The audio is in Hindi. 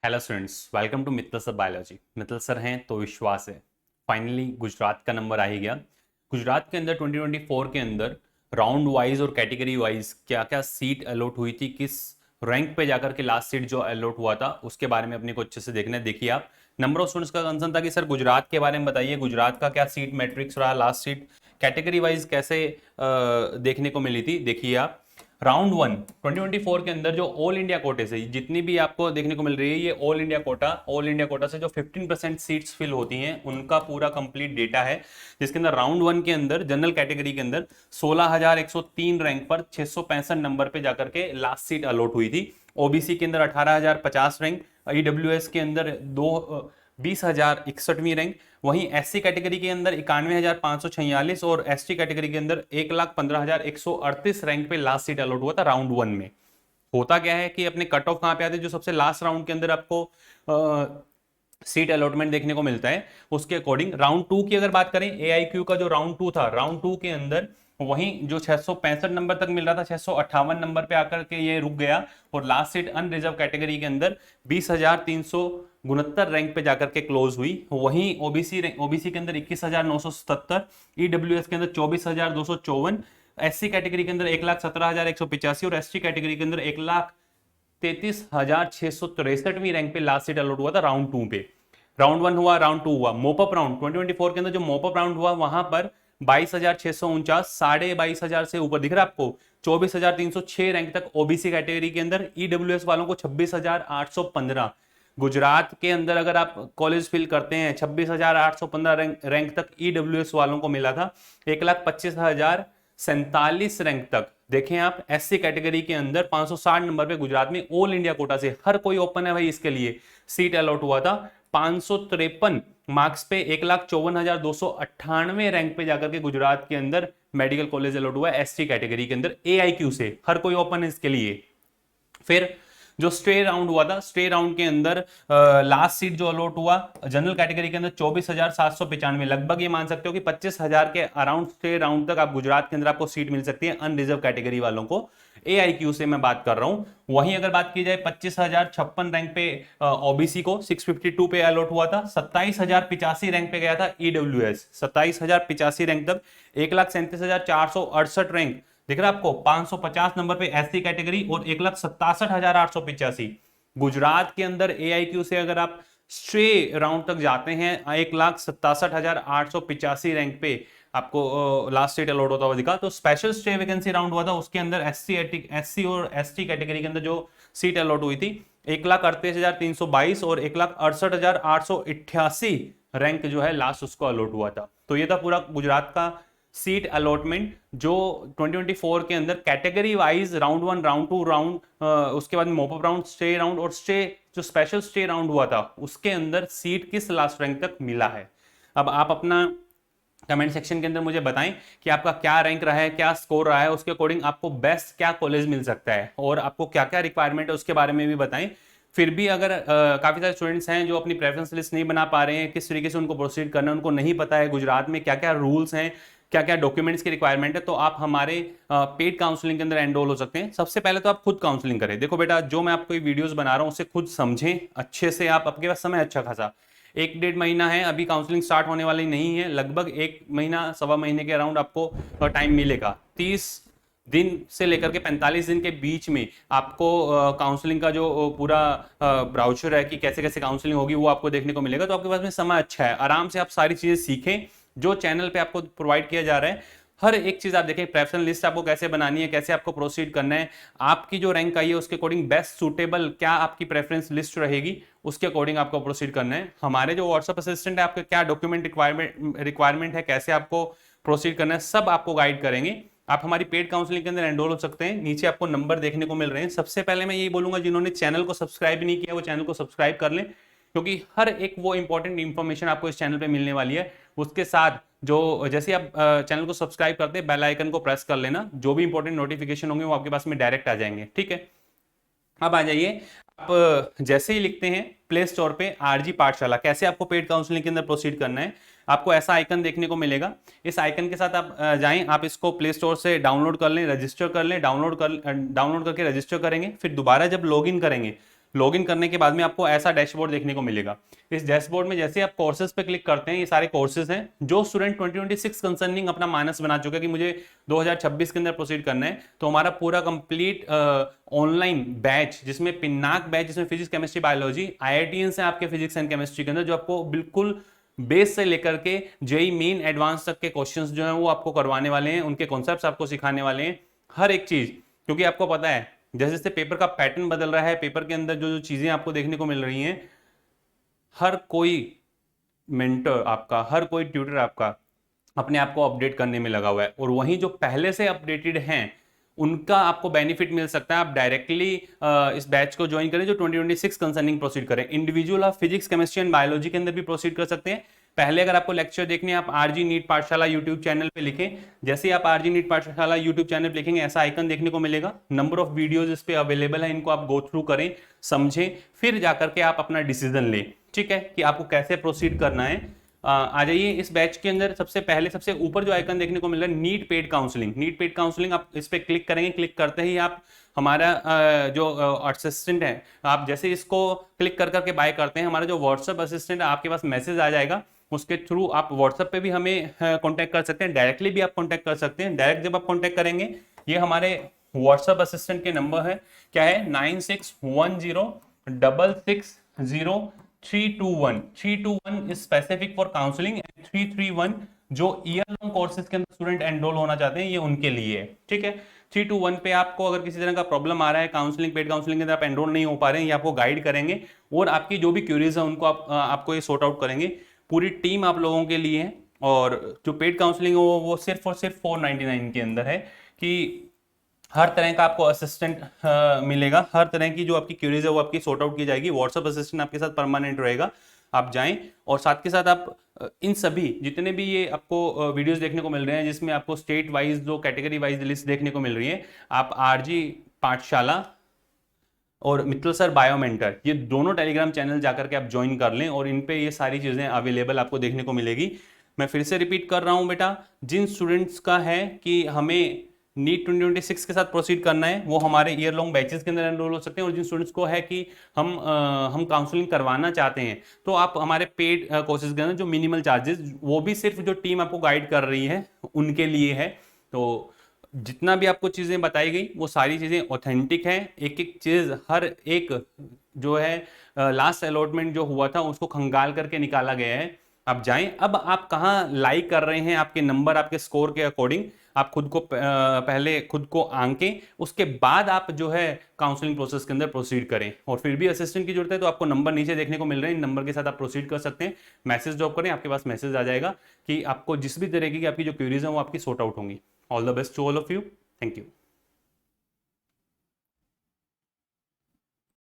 Hello students, welcome to Mittal sir biology. Mittal sir हैं तो विश्वास है। फाइनली गुजरात का नंबर आ ही गया। गुजरात के अंदर 2024 के अंदर राउंड वाइज और कैटेगरी वाइज क्या क्या सीट अलॉट हुई थी, किस रैंक पे जाकर के लास्ट सीट जो अलॉट हुआ था उसके बारे में अपने को अच्छे से देखना है। देखिए आप, नंबर ऑफ स्टूडेंट्स का कंसर्न था कि सर गुजरात के बारे में बताइए, गुजरात का क्या सीट मैट्रिक्स रहा, लास्ट सीट कैटेगरी वाइज कैसे देखने को मिली थी। देखिए आप, राउंड 2024 के अंदर जो ऑल इंडिया कोटे से जितनी भी आपको देखने को मिल रही है, ये ऑल इंडिया कोटा से जो 15% सीट्स फिल होती हैं उनका पूरा कंप्लीट डेटा है, जिसके अंदर राउंड 1 के अंदर जनरल कैटेगरी के अंदर 16,103 रैंक पर 665 नंबर पे जाकर के लास्ट सीट अलॉट हुई थी। ओबीसी के अंदर 18,050 रैंक, ईडब्ल्यूएस के अंदर 20,061वीं रैंक, वहीं एससी कैटेगरी के अंदर 91,546 और एसटी कैटेगरी के अंदर 1,15,138 रैंक पे लास्ट सीट अलॉट हुआ था राउंड 1 में। होता क्या है कि अपने कट ऑफ कहां पे आते हैं, जो सबसे लास्ट राउंड के अंदर आपको सीट अलॉटमेंट देखने को मिलता है उसके अकॉर्डिंग। राउंड 2 की अगर बात करें, एआईक्यू का जो राउंड 2 था, राउंड 2 के अंदर वहीं जो 665 नंबर तक मिल रहा था, 658 नंबर पे आकर के ये रुक गया और लास्ट सीट अनरिजर्व कैटेगरी के अंदर 20,369 रैंक पे जाकर के क्लोज हुई। वहीं ओबीसी के अंदर 21,977, ईडब्ल्यूएस के अंदर 24,254, एससी कैटेगरी के अंदर 1,17,185 और एसटी कैटेगरी के अंदर 1,33,663वीं रैंक पे लास्ट सीट अलॉट हुआ था राउंड 2 पे। राउंड 1 हुआ, राउंड 2 हुआ, मोपअप राउंड 2024 के अंदर जो मोपअप राउंड हुआ वहां पर 22,649, 22,500 से ऊपर दिख रहा है आपको, 24,306 रैंक तक ओबीसी कैटेगरी के अंदर, ईडब्ल्यूएस वालों को 26,815। गुजरात के अंदर अगर आप कॉलेज फिल करते हैं 26,815 रैंक तक ईडब्ल्यूएस वालों को मिला था, 1,25,047 रैंक तक। देखें आप, एससी कैटेगरी के अंदर 560 नंबर पे गुजरात में ऑल इंडिया कोटा से हर कोई ओपन है भाई, इसके लिए सीट अलॉट हुआ था। 553 मार्क्स पे 1,54,298 रैंक पे जाकर के गुजरात के अंदर मेडिकल कॉलेज अलॉट हुआ है एसटी कैटेगरी के अंदर, एआईक्यू से हर कोई ओपन है इसके लिए। फिर जो स्टे राउंड हुआ था, स्टे राउंड के अंदर लास्ट सीट जो अलॉट हुआ जनरल कैटेगरी के अंदर 24,795, लगभग ये मान सकते हो कि 25,000 के अराउंड स्टे राउंड तक आप गुजरात के अंदर आपको सीट मिल सकती है अनरिजर्व कैटेगरी वालों को। एआईक्यू से मैं बात कर रहा हूं। वहीं अगर बात की जाए 25,056 रैंक पे ओबीसी को 652 पे अलॉट हुआ था, 27,085 रैंक पे गया था ईडब्ल्यूएस, 27,085 रैंक तक, 1,37,468 रैंक दिख रहा है आपको, 550 नंबर पे एससी कैटेगरी और 1,67,885। गुजरात के अंदर एआईक्यू से अगर आप स्ट्रे राउंड तक जाते हैं 1,67,885 रैंक पे आपको लास्ट सीट अलॉट होता हुआ दिखा। तो स्पेशल स्टे वैकेंसी राउंड हुआ था, उसके अंदर एससी और एसटी कैटेगरी के अंदर जो सीट अलॉट हुई थी 1,38,322 और 1,68,888 रैंक जो है लास्ट उसको अलॉट हुआ था। तो ये था पूरा गुजरात का सीट अलॉटमेंट जो 2024 के अंदर कैटेगरी वाइज राउंड 1, राउंड 2, उसके बाद मोपअप राउंड, स्टे राउंड और स्टे जो स्पेशल स्टे राउंड हुआ था उसके अंदर सीट किस लास्ट रैंक तक मिला है। अब आप अपना कमेंट सेक्शन के अंदर मुझे बताएं कि आपका क्या रैंक रहा है, क्या स्कोर रहा है, उसके अकॉर्डिंग आपको बेस्ट क्या कॉलेज मिल सकता है और आपको क्या क्या रिक्वायरमेंट है उसके बारे में भी बताएं। फिर भी अगर काफी सारे स्टूडेंट्स हैं जो अपनी प्रेफरेंस लिस्ट नहीं बना पा रहे हैं, किस तरीके से उनको प्रोसीड करना है, उनको नहीं पता है गुजरात में क्या क्या रूल्स हैं, क्या क्या डॉक्यूमेंट्स की रिक्वायरमेंट है, तो आप हमारे पेड काउंसलिंग के अंदर एनरोल हो सकते हैं। सबसे पहले तो आप खुद काउंसलिंग करें। देखो बेटा, जो मैं आपको वीडियोस बना रहा हूं उसे खुद समझें अच्छे से। आप आपके पास समय अच्छा खासा 1-1.5 महीना है, अभी काउंसलिंग स्टार्ट होने वाली नहीं है, लगभग 1 महीना सवा महीने के अराउंड आपको टाइम मिलेगा। 30 दिन से लेकर के 45 दिन के बीच में आपको काउंसलिंग का जो पूरा ब्राउचर है कि कैसे कैसे काउंसलिंग होगी वो आपको देखने को मिलेगा। तो आपके पास में समय अच्छा है, आराम से आप सारी चीजें सीखें जो चैनल पे आपको प्रोवाइड किया जा रहा है। हर एक चीज आप देखें, प्रेफरेंस लिस्ट आपको कैसे बनानी है, कैसे आपको प्रोसीड करना है, आपकी जो रैंक आई है उसके अकॉर्डिंग बेस्ट सूटेबल क्या आपकी प्रेफरेंस लिस्ट रहेगी, उसके अकॉर्डिंग आपको प्रोसीड करना है। हमारे जो व्हाट्सएप असिस्टेंट है आपके क्या डॉक्यूमेंट रिक्वायरमेंट है, कैसे आपको प्रोसीड करना है, सब आपको गाइड करेंगे। आप हमारी पेड काउंसलिंग के अंदर एनरोल हो सकते हैं। नीचे आपको नंबर देखने को मिल रहे हैं। सबसे पहले मैं यही बोलूंगा, जिन्होंने चैनल को सब्सक्राइब नहीं किया वो चैनल को सब्सक्राइब कर लें, क्योंकि हर एक वो इंपॉर्टेंट इंफॉर्मेशन आपको इस चैनल पे मिलने वाली है। उसके साथ जो जैसे आप चैनल को सब्सक्राइब करते हैं बेल आइकन को प्रेस कर लेना, जो भी इंपॉर्टेंट नोटिफिकेशन होंगे वो आपके पास में डायरेक्ट आ जाएंगे। ठीक है, अब आ जाइए। आप जैसे ही लिखते हैं प्ले स्टोर पे आरजी पाठशाला, कैसे आपको पेड काउंसलिंग के अंदर प्रोसीड करना है, आपको ऐसा आइकन देखने को मिलेगा। इस आइकन के साथ आप जाएं, आप इसको प्ले स्टोर से डाउनलोड कर लें, रजिस्टर कर लें, डाउनलोड करके रजिस्टर करेंगे। फिर दोबारा जब लॉगिन करेंगे लॉगिन करने के बाद में आपको ऐसा डैशबोर्ड देखने को मिलेगा। इस डैशबोर्ड में जैसे आप कोर्सेज पे क्लिक करते हैं, ये सारे कोर्सेज हैं जो स्टूडेंट 2026 कंसर्निंग अपना मानस बना चुका है कि मुझे 2026 के अंदर प्रोसीड करना है, तो हमारा पूरा कंप्लीट ऑनलाइन बैच, जिसमें पिनाक बैच, जिसमें फिजिक्स केमिस्ट्री बायोलॉजी IITians हैं आपके फिजिक्स एंड केमिस्ट्री के अंदर, जो आपको बिल्कुल बेस से लेकर के जेई मेन एडवांस तक के क्वेश्चंस जो हैं वो आपको करवाने वाले हैं, उनके कॉन्सेप्ट्स आपको सिखाने वाले हैं, हर एक चीज। क्योंकि आपको पता है जैसे जैसे पेपर का पैटर्न बदल रहा है, पेपर के अंदर जो जो चीजें आपको देखने को मिल रही हैं, हर कोई मेंटर आपका, हर कोई ट्यूटर आपका अपने आप को अपडेट करने में लगा हुआ है, और वहीं जो पहले से अपडेटेड हैं उनका आपको बेनिफिट मिल सकता है। आप डायरेक्टली इस बैच को ज्वाइन करें जो 2026 कंसर्निंग प्रोसीड करें। इंडिविजुअल आप फिजिक्स केमिस्ट्री एंड बायोलॉजी के अंदर भी प्रोसीड कर सकते हैं। पहले अगर आपको लेक्चर देखने हैं, आप आरजी नीट पाठशाला यूट्यूब चैनल पे लिखें। जैसे ही आप आरजी नीट पाठशाला यूट्यूब चैनल पे लिखेंगे, ऐसा आइकन देखने को मिलेगा, नंबर ऑफ वीडियोज इस पे अवेलेबल है, इनको आप गो थ्रू करें, समझें, फिर जाकर के आप अपना डिसीजन लें, ठीक है, कि आपको कैसे प्रोसीड करना है। आ जाइए इस बैच के अंदर। सबसे पहले सबसे ऊपर जो आइकन देखने को मिल रहा है, NEET paid counselling, NEET paid counselling, आप इस पे क्लिक करेंगे। क्लिक करते ही आप हमारा जो असिस्टेंट है, आप जैसे इसको क्लिक कर करके बाय करते हैं, हमारा जो व्हाट्सएप असिस्टेंट है आपके पास मैसेज आ जाएगा, उसके थ्रू आप व्हाट्सएप पे भी हमें कांटेक्ट कर सकते हैं, डायरेक्टली भी आप कांटेक्ट कर सकते हैं। डायरेक्ट जब आप कांटेक्ट करेंगे, ये हमारे व्हाट्सएप असिस्टेंट के नंबर है, क्या है, 9610660321। 321 is specific for counselling, and 331 जो ईयर लॉन्ग कोर्सेज के अंदर स्टूडेंट एनरोल होना चाहते हैं, ये उनके लिए है, ठीक है। 321 पे आपको अगर किसी तरह का प्रॉब्लम आ रहा है काउंसलिंग, पेड काउंसलिंग के अंदर आप एनरोल नहीं हो पा रहे हैं, ये आपको गाइड करेंगे और आपकी जो भी क्यूरीज है उनको आपको ये सॉर्ट आउट करेंगे। पूरी टीम आप लोगों के लिए है, और जो पेड काउंसलिंग है वो सिर्फ और सिर्फ 499 के अंदर है, कि हर तरह का आपको असिस्टेंट मिलेगा, हर तरह की जो आपकी क्यूरीज है वो आपकी सॉर्ट आउट की जाएगी। व्हाट्सएप असिस्टेंट आपके साथ परमानेंट रहेगा, आप जाएं, और साथ के साथ आप इन सभी जितने भी ये आपको वीडियोस देखने को मिल रहे हैं, जिसमें आपको स्टेट वाइज जो कैटेगरी वाइज लिस्ट देखने को मिल रही है, आप आरजी पाठशाला और मित्तल सर बायोमेंटर, ये दोनों टेलीग्राम चैनल जाकर के आप ज्वाइन कर लें, और इन पे ये सारी चीज़ें अवेलेबल आपको देखने को मिलेगी। मैं फिर से रिपीट कर रहा हूँ बेटा, जिन स्टूडेंट्स का है कि हमें नीट 2026 के साथ प्रोसीड करना है, वो हमारे ईयर लॉन्ग बैचेस के अंदर एनरोल हो सकते हैं, और जिन स्टूडेंट्स को है कि हम काउंसलिंग करवाना चाहते हैं, तो आप हमारे पेड कोर्सेज के अंदर जो मिनिमल चार्जेस, वो भी सिर्फ जो टीम आपको गाइड कर रही है उनके लिए है। तो जितना भी आपको चीज़ें बताई गई वो सारी चीज़ें ऑथेंटिक हैं, एक एक चीज़, हर एक जो है लास्ट अलॉटमेंट जो हुआ था उसको खंगाल करके निकाला गया है। आप जाएं, अब आप कहाँ लाइक कर रहे हैं, आपके नंबर, आपके स्कोर के अकॉर्डिंग आप खुद को पहले खुद को आंकें, उसके बाद आप जो है काउंसलिंग प्रोसेस के अंदर प्रोसीड करें। और फिर भी असिस्टेंट की जरूरत है तो आपको नंबर नीचे देखने को मिल रहे हैं, इन नंबर के साथ आप प्रोसीड कर सकते हैं। मैसेज ड्रॉप करें, आपके पास मैसेज आ जाएगा कि आपको जिस भी तरीके की आपकी जो क्यूरीज हैं वो आपकी सॉर्ट आउट होंगी। All the best to all of you, thank you.